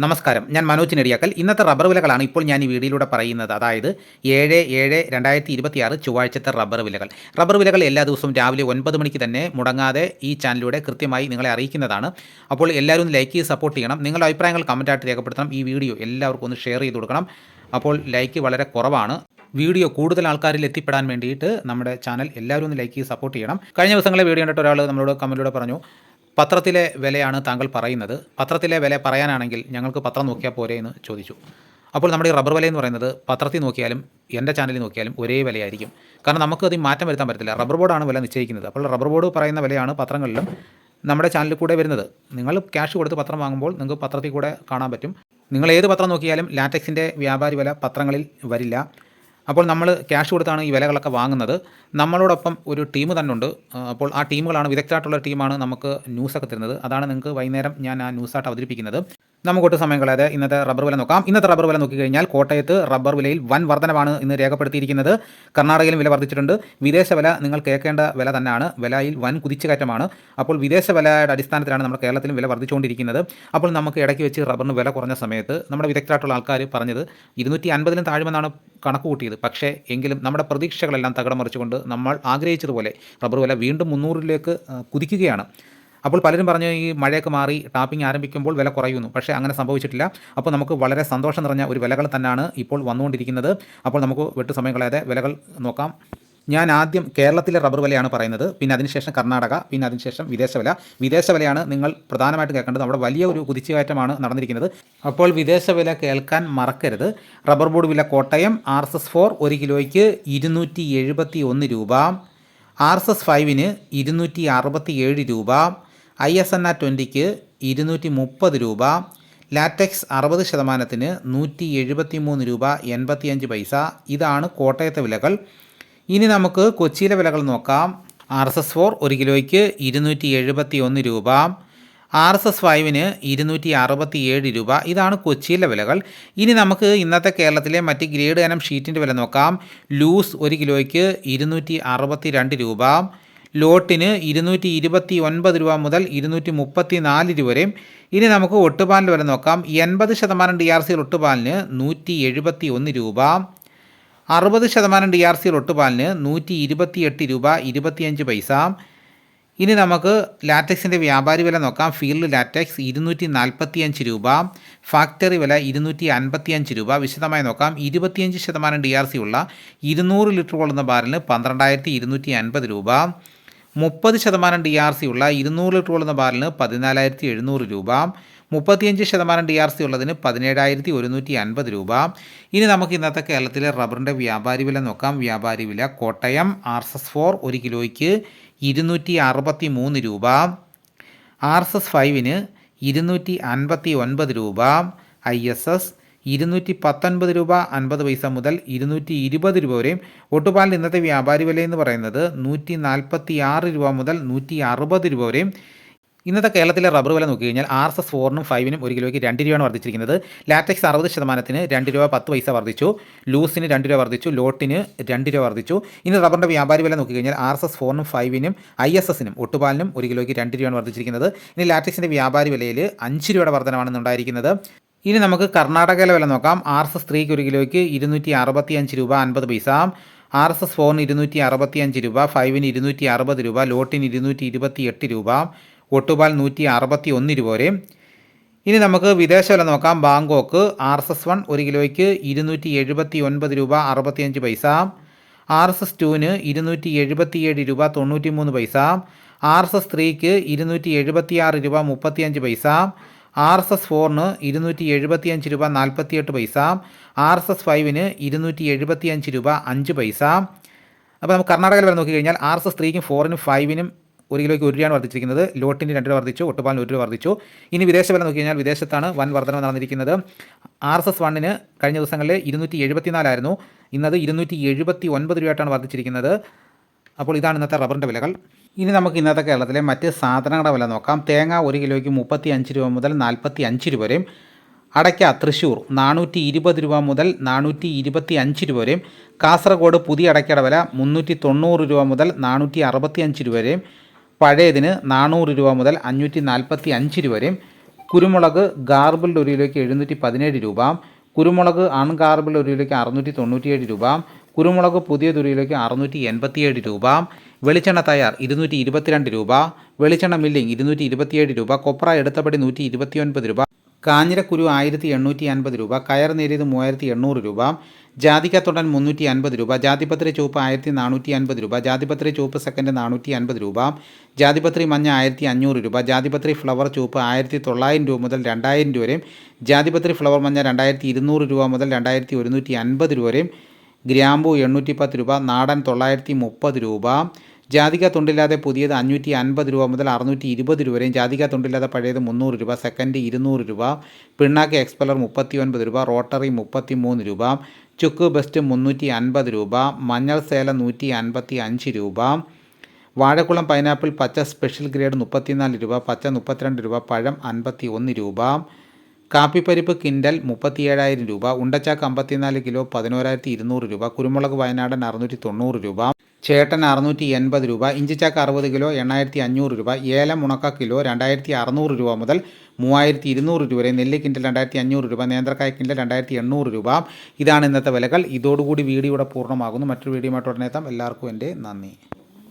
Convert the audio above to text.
നമസ്കാരം, ഞാൻ മനോജ് നെടിയാക്കൽ. ഇന്നത്തെ റബ്ബർ വിലകളാണ് ഇപ്പോൾ ഞാൻ ഈ വീഡിയോയിലൂടെ പറയുന്നത്. അതായത് 7/7/2026 ചൊവ്വാഴ്ചത്തെ റബ്ബർ വിലകൾ. റബ്ബർ വിലകൾ എല്ലാ ദിവസവും രാവിലെ 9 മണിക്ക് തന്നെ മുടങ്ങാതെ ഈ ചാനലിലൂടെ കൃത്യമായി നിങ്ങളെ അറിയിക്കുന്നതാണ്. അപ്പോൾ എല്ലാവരും ഒന്ന് ലൈക്ക് ചെയ്ത് സപ്പോർട്ട് ചെയ്യണം. നിങ്ങളുടെ അഭിപ്രായങ്ങൾ കമൻറ്റായിട്ട് രേഖപ്പെടുത്തണം. ഈ വീഡിയോ എല്ലാവർക്കും ഒന്ന് ഷെയർ ചെയ്ത് കൊടുക്കണം. അപ്പോൾ ലൈക്ക് വളരെ കുറവാണ്. വീഡിയോ കൂടുതൽ ആൾക്കാരിൽ എത്തിപ്പെടാൻ വേണ്ടിയിട്ട് നമ്മുടെ ചാനൽ എല്ലാവരും ഒന്ന് ലൈക്ക് ചെയ്ത് സപ്പോർട്ട് ചെയ്യണം. കഴിഞ്ഞ ദിവസങ്ങളിലെ വീഡിയോ കണ്ടിട്ട് ഒരാൾ നമ്മളോട് കമൻറ്റിലൂടെ പറഞ്ഞു, പത്രത്തിലെ വിലയാണ് താങ്കൾ പറയുന്നത്. പത്രത്തിലെ വില പറയാനാണെങ്കിൽ ഞങ്ങൾക്ക് പത്രം നോക്കിയാൽ പോരെ എന്ന് ചോദിച്ചു. അപ്പോൾ നമ്മുടെ ഈ റബ്ബർ വില എന്ന് പറയുന്നത് പത്രത്തിൽ നോക്കിയാലും എൻ്റെ ചാനലിൽ നോക്കിയാലും ഒരേ വിലയായിരിക്കും. കാരണം നമുക്ക് അതിൽ മാറ്റം വരുത്താൻ പറ്റത്തില്ല. റബ്ബർ ബോർഡാണ് വില നിശ്ചയിക്കുന്നത്. അപ്പോൾ റബ്ബർ ബോർഡ് പറയുന്ന വിലയാണ് പത്രങ്ങളിലും നമ്മുടെ ചാനലിൽ കൂടെ വരുന്നത്. നിങ്ങൾ ക്യാഷ് കൊടുത്ത് പത്രം വാങ്ങുമ്പോൾ നിങ്ങൾക്ക് പത്രത്തിൽ കൂടെ കാണാൻ പറ്റും. നിങ്ങൾ ഏത് പത്രം നോക്കിയാലും ലാറ്റക്സിൻ്റെ വ്യാപാരി വില പത്രങ്ങളിൽ വരില്ല. അപ്പോൾ നമ്മൾ ക്യാഷ് കൊടുത്താണ് ഈ വിലകളൊക്കെ വാങ്ങുന്നത്. നമ്മളോടൊപ്പം ഒരു ടീം തന്നെ ഉണ്ട്. അപ്പോൾ ആ ടീമുകളാണ്, വിദഗ്ധരായിട്ടുള്ള ടീമാണ് നമുക്ക് ന്യൂസൊക്കെ തരുന്നത്. അതാണ് നിങ്ങൾക്ക് വൈകുന്നേരം ഞാൻ ആ ന്യൂസായിട്ട് അവതരിപ്പിക്കുന്നത്. നമുക്കൊട്ട് സമയം കളയാതെ ഇന്നത്തെ റബ്ബർ വില നോക്കാം. ഇന്നത്തെ റബ്ബർ വില നോക്കിക്കഴിഞ്ഞാൽ കോട്ടയത്ത് റബ്ബർ വിലയിൽ വൻ വർധനവാണ് ഇന്ന് രേഖപ്പെടുത്തിയിരിക്കുന്നത്. കർണാടകയിലും വില വർദ്ധിച്ചിട്ടുണ്ട്. വിദേശ വില നിങ്ങൾ കേൾക്കേണ്ട വില തന്നെയാണ്. വിലയിൽ വൻ കുതിച്ചുകയറ്റമാണ്. അപ്പോൾ വിദേശ വിലയുടെ അടിസ്ഥാനത്തിലാണ് നമ്മുടെ കേരളത്തിലും വില വർദ്ധിച്ചുകൊണ്ടിരിക്കുന്നത്. അപ്പോൾ നമുക്ക് ഇടയ്ക്ക് വെച്ച് റബ്ബറിന് വില കുറഞ്ഞ സമയത്ത് നമ്മുടെ വിദഗ്ധരായിട്ടുള്ള ആൾക്കാർ പറഞ്ഞത് 250 താഴുമെന്നാണ് കണക്ക് കൂട്ടിയത്. പക്ഷേ എങ്കിലും നമ്മുടെ പ്രതീക്ഷകളെല്ലാം തകിടം മറിച്ചുകൊണ്ട് നമ്മൾ ആഗ്രഹിച്ചതുപോലെ റബ്ബർ വില വീണ്ടും 300-ലേക്ക് കുതിക്കുകയാണ്. അപ്പോൾ പലരും പറഞ്ഞു ഈ മഴയൊക്കെ മാറി ടാപ്പിംഗ് ആരംഭിക്കുമ്പോൾ വില കുറയുന്നു. പക്ഷേ അങ്ങനെ സംഭവിച്ചിട്ടില്ല. അപ്പോൾ നമുക്ക് വളരെ സന്തോഷം നിറഞ്ഞ ഒരു വിലകൾ തന്നെയാണ് ഇപ്പോൾ വന്നുകൊണ്ടിരിക്കുന്നത്. അപ്പോൾ നമുക്ക് വെട്ടു സമയം കളയാതെ വിലകൾ നോക്കാം. ഞാൻ ആദ്യം കേരളത്തിലെ റബ്ബർ വിലയാണ് പറയുന്നത്, പിന്നെ അതിനുശേഷം കർണാടക, പിന്നെ അതിനുശേഷം വിദേശ വില. വിദേശ വിലയാണ് നിങ്ങൾ പ്രധാനമായിട്ട് കേൾക്കേണ്ടത്. അവിടെ വലിയ ഒരു കുതിച്ചുകയറ്റമാണ് നടന്നിരിക്കുന്നത്. അപ്പോൾ വിദേശ വില കേൾക്കാൻ മറക്കരുത്. റബ്ബർ ബോർഡ് വില കോട്ടയം RSS-4 1 കിലോയ്ക്ക് 271 രൂപ, RSS-5ന് 267 രൂപ, ISNR 20ക്ക് 230 രൂപ, ലാറ്റക്സ് 60%-ന് 173 രൂപ 85 പൈസ. ഇതാണ് കോട്ടയത്തെ വിലകൾ. ഇനി നമുക്ക് കൊച്ചിയിലെ വിലകൾ നോക്കാം. RSS-4 1 കിലോയ്ക്ക് 271 രൂപ, RSS-5ന് 267 രൂപ. ഇതാണ് കൊച്ചിയിലെ വിലകൾ. ഇനി നമുക്ക് ഇന്നത്തെ കേരളത്തിലെ മറ്റ് ഗ്രേഡ് ഇനം ഷീറ്റിൻ്റെ വില നോക്കാം. ലൂസ് 1 കിലോയ്ക്ക് 262 രൂപ, ലോട്ടിന് 229 രൂപ മുതൽ 234 രൂപ വരെയും. ഇനി നമുക്ക് ഒട്ടുപാലിൻ്റെ വില നോക്കാം. 80% DRC ഒട്ടുപാലിന് 171 രൂപ, 60% DRC ഒട്ടുപാലിന് 128 രൂപ 25 പൈസ. ഇനി നമുക്ക് ലാറ്റക്സിൻ്റെ വ്യാപാരി വില നോക്കാം. ഫീൽഡ് ലാറ്റക്സ് 245 രൂപ, ഫാക്ടറി വില 255 രൂപ. വിശദമായി നോക്കാം. 25% DRC ഉള്ള 200 ലിറ്റർ കൊള്ളുന്ന ബാരലിന് 12,250 രൂപ, 30% DRC ഉള്ള 200 ലിറ്റർ കൊള്ളുന്ന ബാരലിന് 14,700 രൂപ, 35% DRC ഉള്ളതിന് 17,150 രൂപ. ഇനി നമുക്ക് ഇന്നത്തെ കേരളത്തിലെ റബ്ബറിൻ്റെ വ്യാപാരി വില നോക്കാം. വ്യാപാരി വില കോട്ടയം RSS-4 1 കിലോയ്ക്ക് 263 രൂപ, RSS-5ന് 259 രൂപ, ISS 219 രൂപ 50 പൈസ മുതൽ 220 രൂപ വരെയും. ഒട്ടുപാലിൻ്റെ ഇന്നത്തെ വ്യാപാരി വില എന്ന് പറയുന്നത് 146 രൂപ മുതൽ 160 രൂപ വരെയും. ഇന്നത്തെ കേരളത്തിലെ റബ്ബർ വില നോക്കിക്കഴിഞ്ഞാൽ RSS-4നും 5നും 1 കിലോയ്ക്ക് 2 രൂപയാണ് വർദ്ധിച്ചിരിക്കുന്നത്. ലാറ്റക്സ് 60%-ന് 2 രൂപ 10 പൈസ വർദ്ധിച്ചു, ലൂസിന് 2 രൂപ വർദ്ധിച്ചു, ലോട്ടിന് 2 രൂപ വർദ്ധിച്ചു. ഇനി റബ്ബറിൻ്റെ വ്യാപാരി വില നോക്കിക്കഴിഞ്ഞാൽ RSS-4നും 5നും ISSനും ഒട്ടുപാലിനും 1 കിലോയ്ക്ക് 2 രൂപയാണ് വർദ്ധിച്ചിരിക്കുന്നത്. ഇനി ലാറ്റക്സിൻ്റെ വ്യാപാരി വിലയിൽ 5 രൂപയുടെ വർധനമാണ് ഉണ്ടായിരിക്കുന്നത്. ഇനി നമുക്ക് കർണാടകയിലെ വില നോക്കാം. RSS-3ക്ക് 1 കിലോയ്ക്ക് 265 രൂപ 50 പൈസ, RSS-4ന് 265 രൂപ, 5ന് 260 രൂപ, ലോട്ടിന് 228 രൂപ, ഒട്ടുപാൽ 161 രൂപ വരെ. ഇനി നമുക്ക് വിദേശ വില നോക്കാം. ബാങ്കോക്ക് RSS-1 1 കിലോയ്ക്ക് 279 രൂപ 65 പൈസ, RSS-2ന് 277 രൂപ 93 പൈസ, RSS-3ക്ക് 276 രൂപ 35 പൈസ, RSS-4ന് 275 രൂപ 48 പൈസ, RSS-5ന് 275 രൂപ 5 പൈസ. അപ്പോൾ നമുക്ക് കർണാടകയിൽ വരെ നോക്കിക്കഴിഞ്ഞാൽ RSS-3ക്കും 4നും 5നും 1 കിലോയ്ക്ക് 1 രൂപയാണ് വർദ്ധിച്ചിരിക്കുന്നത്. ലോട്ടിന് 2 രൂപ വർദ്ധിച്ചു, ഒട്ടുപാലിന് 1 രൂപ വർദ്ധിച്ചു. ഇനി വിദേശ വില നോക്കിക്കഴിഞ്ഞാൽ വിദേശത്താണ് വൻ വർധന നടന്നിരിക്കുന്നത്. RSS-1ന് കഴിഞ്ഞ ദിവസങ്ങളിൽ 274 ആയിരുന്നു. ഇന്നത് 279 രൂപയായിട്ടാണ് വർദ്ധിച്ചിരിക്കുന്നത്. അപ്പോൾ ഇതാണ് ഇന്നത്തെ റബ്ബറിൻ്റെ വിലകൾ. ഇനി നമുക്ക് ഇന്നത്തെ കേരളത്തിലെ മറ്റ് സാധനങ്ങളുടെ വില നോക്കാം. തേങ്ങ 1 കിലോയ്ക്ക് 35 രൂപ മുതൽ 45 രൂപ വരെയും, അടയ്ക്ക തൃശ്ശൂർ 420 രൂപ മുതൽ 425 രൂപ വരെയും, കാസർഗോഡ് പുതിയ അടയ്ക്കയുടെ വില 390 രൂപ മുതൽ 465 രൂപ വരെയും, പഴയതിന് 400 രൂപ മുതൽ 545 രൂപ വരെയും, കുരുമുളക് ഗാർബിൾഡ് 1 കിലോയ്ക്ക് 717 രൂപ. കുരുമുളക് അൺഗാർബിൾഡ് 1 കിലോയ്ക്ക് 697 രൂപ. കുരുമുളക് പുതിയത് 1 കിലോയ്ക്ക് 687 രൂപ. വെളിച്ചെണ്ണ തയ്യാർ 222 രൂപ. വെളിച്ചെണ്ണ മില്ലിംഗ് 227 രൂപ. കൊപ്ര എടുത്തപടി 129 രൂപ. കാഞ്ഞിരക്കുരു 1850 രൂപ. കയർ നേരിയത് 3800 രൂപ. ജാതിക്കത്തൊണ്ടൻ 350 രൂപ. ജാതിപത്രി ചുവപ്പ് 1450 രൂപ. ജാതിപത്രി ചുവപ്പ് സെക്കൻഡ് 450 രൂപ. ജാതിപത്രി മഞ്ഞ 1500 രൂപ. ജാതിപത്രി ഫ്ലവർ ചുവപ്പ് 1900 രൂപ മുതൽ 2000 രൂപ വരെയും. ജാതിപത്രി ഫ്ലവർ മഞ്ഞ 2200 രൂപ മുതൽ 2150 രൂപ വരെയും. ഗ്രാമ്പു 810 രൂപ. നാടൻ 930 രൂപ. ജാതിക്ക തൊണ്ടില്ലാതെ പുതിയത് 550 രൂപ മുതൽ 620 രൂപ വരെയും. ജാതിക്ക തൊണ്ടില്ലാതെ പഴയത് 300 രൂപ. സെക്കൻഡ് 200 രൂപ. പിണ്ണാക്ക് എക്സ്പെല്ലർ 39 രൂപ. റോട്ടറി 33 രൂപ. ചുക്ക് ബെസ്റ്റ് 350 രൂപ. മഞ്ഞൾ സേല 155 രൂപ. വാഴക്കുളം പൈനാപ്പിൾ പച്ച സ്പെഷ്യൽ ഗ്രേഡ് 34 രൂപ. പച്ച 32 രൂപ. പഴം 51 രൂപ. കാപ്പിപ്പരിപ്പ് കിൻഡൽ 37,000 രൂപ. ഉണ്ടച്ചാക്ക് 54 കിലോ 11,200 രൂപ. കുരുമുളക് വയനാടൻ 690 രൂപ. ചേട്ടൻ 680 രൂപ. ഇഞ്ചിച്ചാക്ക് 60 കിലോ 8,500 രൂപ. ഏലം ഉണക്ക കിലോ 2,600 രൂപ മുതൽ 3,200 രൂപ വരെ. നെല്ല് കിൻഡൽ 2,500 രൂപ. നേന്ത്രക്കായ കിൻഡൽ 2,800 രൂപ. ഇതാണ് ഇന്നത്തെ വിലകൾ. ഇതോടുകൂടി വീഡിയോയുടെ പൂർണ്ണമാകുന്നു. മറ്റൊരു വീഡിയോയുമായിട്ട് ഉടനെ എത്താം. എല്ലാവർക്കും എൻ്റെ നന്ദി.